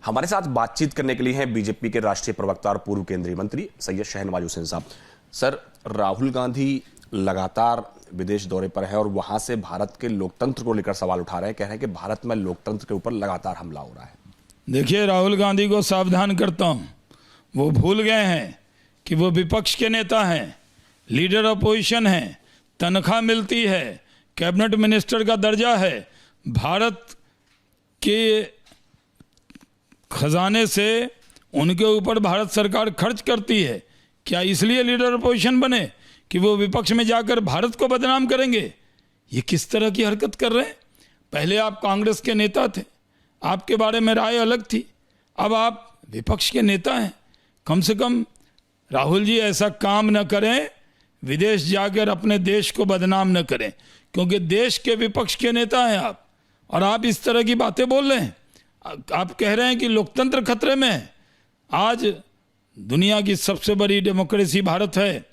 हमारे साथ बातचीत करने के लिए हैं बीजेपी के राष्ट्रीय प्रवक्ता और पूर्व केंद्रीय मंत्री सैयद शहनवाज हुसैन साहब। सर, राहुल गांधी लगातार विदेश दौरे पर है और वहां से भारत के लोकतंत्र को लेकर सवाल उठा रहे हैं। कह रहे हैं कि भारत में लोकतंत्र के ऊपर लगातार हमला हो रहा है। देखिए, राहुल गांधी को सावधान करता हूं, वो भूल गए हैं कि वो विपक्ष के नेता हैं, लीडर अपोजिशन हैं, तनख्वाह मिलती है, कैबिनेट मिनिस्टर का दर्जा है, भारत के खजाने से उनके ऊपर भारत सरकार खर्च करती है। क्या इसलिए लीडर अपोजिशन बने कि वो विपक्ष में जाकर भारत को बदनाम करेंगे? ये किस तरह की हरकत कर रहे हैं? पहले आप कांग्रेस के नेता थे, आपके बारे में राय अलग थी, अब आप विपक्ष के नेता हैं। कम से कम राहुल जी ऐसा काम न करें, विदेश जाकर अपने देश को बदनाम न करें, क्योंकि देश के विपक्ष के नेता हैं आप, और आप इस तरह की बातें बोल रहे हैं। आप कह रहे हैं कि लोकतंत्र खतरे में है। आज दुनिया की सबसे बड़ी डेमोक्रेसी भारत है,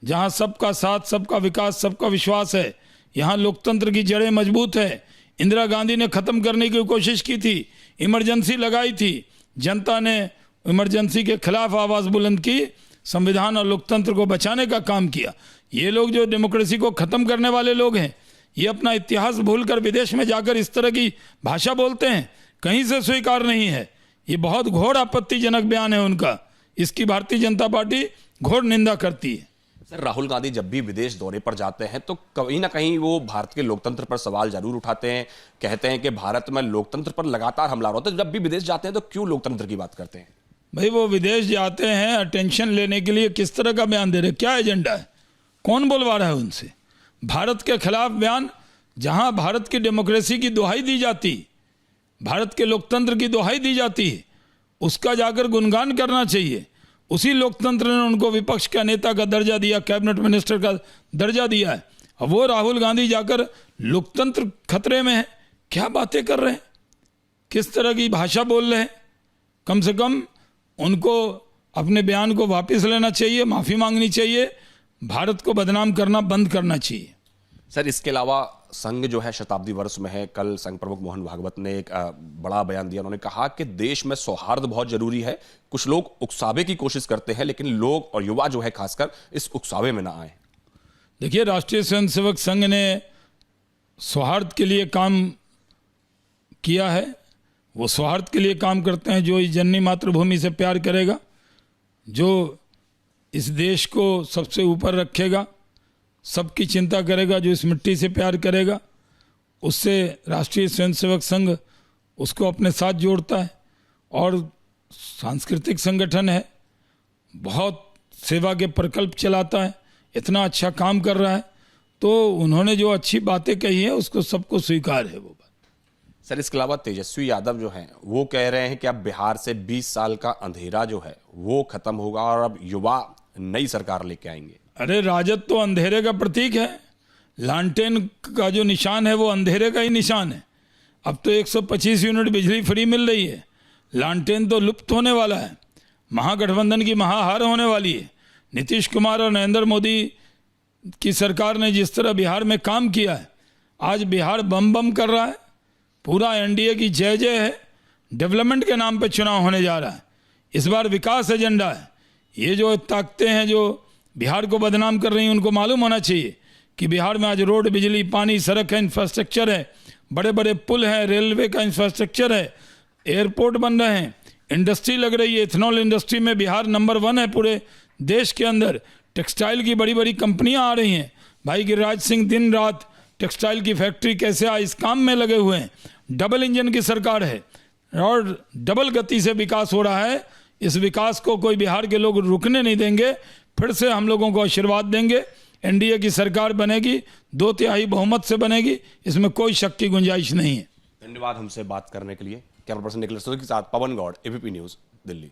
जहां सबका साथ, सबका विकास, सबका विश्वास है। यहाँ लोकतंत्र की जड़ें मजबूत है। इंदिरा गांधी ने ख़त्म करने की कोशिश की थी, इमरजेंसी लगाई थी, जनता ने इमरजेंसी के खिलाफ आवाज़ बुलंद की, संविधान और लोकतंत्र को बचाने का काम किया। ये लोग जो डेमोक्रेसी को ख़त्म करने वाले लोग हैं, ये अपना इतिहास भूलकर विदेश में जाकर इस तरह की भाषा बोलते हैं, कहीं से स्वीकार नहीं है। ये बहुत घोर आपत्तिजनक बयान है उनका, इसकी भारतीय जनता पार्टी घोर निंदा करती है। सर, राहुल गांधी जब भी विदेश दौरे पर जाते हैं तो कहीं ना कहीं वो भारत के लोकतंत्र पर सवाल जरूर उठाते हैं। कहते हैं कि भारत में लोकतंत्र पर लगातार हमला होता है। जब भी विदेश जाते हैं तो क्यों लोकतंत्र की बात करते हैं? भाई, वो विदेश जाते हैं अटेंशन लेने के लिए, किस तरह का बयान दे रहे, क्या एजेंडा है, कौन बोलवा रहा है उनसे? भारत के खिलाफ बयान, जहां भारत की डेमोक्रेसी की दुहाई दी जाती, भारत के लोकतंत्र की दुहाई दी जाती है, उसका जाकर गुणगान करना चाहिए। उसी लोकतंत्र ने उनको विपक्ष का नेता का दर्जा दिया, कैबिनेट मिनिस्टर का दर्जा दिया है। अब वो राहुल गांधी जाकर लोकतंत्र खतरे में है, क्या बातें कर रहे हैं, किस तरह की भाषा बोल रहे हैं? कम से कम उनको अपने बयान को वापस लेना चाहिए, माफ़ी मांगनी चाहिए, भारत को बदनाम करना बंद करना चाहिए। सर, इसके अलावा संघ जो है शताब्दी वर्ष में है। कल संघ प्रमुख मोहन भागवत ने एक बड़ा बयान दिया। उन्होंने कहा कि देश में सौहार्द बहुत जरूरी है। कुछ लोग उकसावे की कोशिश करते हैं, लेकिन लोग और युवा जो है खासकर इस उकसावे में ना आए। देखिए, राष्ट्रीय स्वयंसेवक संघ ने सौहार्द के लिए काम किया है। वो सौहार्द के लिए काम करते हैं। जो इस जननी मातृभूमि से प्यार करेगा, जो इस देश को सबसे ऊपर रखेगा, सबकी चिंता करेगा, जो इस मिट्टी से प्यार करेगा, उससे राष्ट्रीय स्वयंसेवक संघ उसको अपने साथ जोड़ता है। और सांस्कृतिक संगठन है, बहुत सेवा के प्रकल्प चलाता है, इतना अच्छा काम कर रहा है। तो उन्होंने जो अच्छी बातें कही है उसको सबको स्वीकार है वो बात। सर, इसके अलावा तेजस्वी यादव जो हैं वो कह रहे हैं कि अब बिहार से 20 साल का अंधेरा जो है वो खत्म होगा और अब युवा नई सरकार लेके आएंगे। अरे, राजद तो अंधेरे का प्रतीक है। लालटेन का जो निशान है वो अंधेरे का ही निशान है। अब तो 125 यूनिट बिजली फ्री मिल रही है। लालटेन तो लुप्त होने वाला है। महागठबंधन की महाहार होने वाली है। नीतीश कुमार और नरेंद्र मोदी की सरकार ने जिस तरह बिहार में काम किया है, आज बिहार बम बम कर रहा है। पूरा एनडीए की जय जय है। डेवलपमेंट के नाम पे चुनाव होने जा रहा है। इस बार विकास एजेंडा है। ये जो ताकतें हैं जो बिहार को बदनाम कर रही हैं, उनको मालूम होना चाहिए कि बिहार में आज रोड, बिजली, पानी, सड़क है, इंफ्रास्ट्रक्चर है, बड़े बड़े पुल हैं, रेलवे का इंफ्रास्ट्रक्चर है, एयरपोर्ट बन रहे हैं, इंडस्ट्री लग रही है। इथेनॉल इंडस्ट्री में बिहार नंबर 1 है पूरे देश के अंदर। टेक्सटाइल की बड़ी बड़ी कंपनियां आ रही हैं। भाई गिरिराज सिंह दिन रात टेक्सटाइल की फैक्ट्री कैसे आए, इस काम में लगे हुए हैं। डबल इंजन की सरकार है और डबल गति से विकास हो रहा है। इस विकास को कोई बिहार के लोग रुकने नहीं देंगे। फिर से हम लोगों को आशीर्वाद देंगे। एनडीए की सरकार बनेगी, 2/3 बहुमत से बनेगी, इसमें कोई शक की गुंजाइश नहीं है। धन्यवाद हमसे बात करने के लिए। कैमरा पर्सन निखिल के साथ पवन गौड़, एबीपी न्यूज, दिल्ली।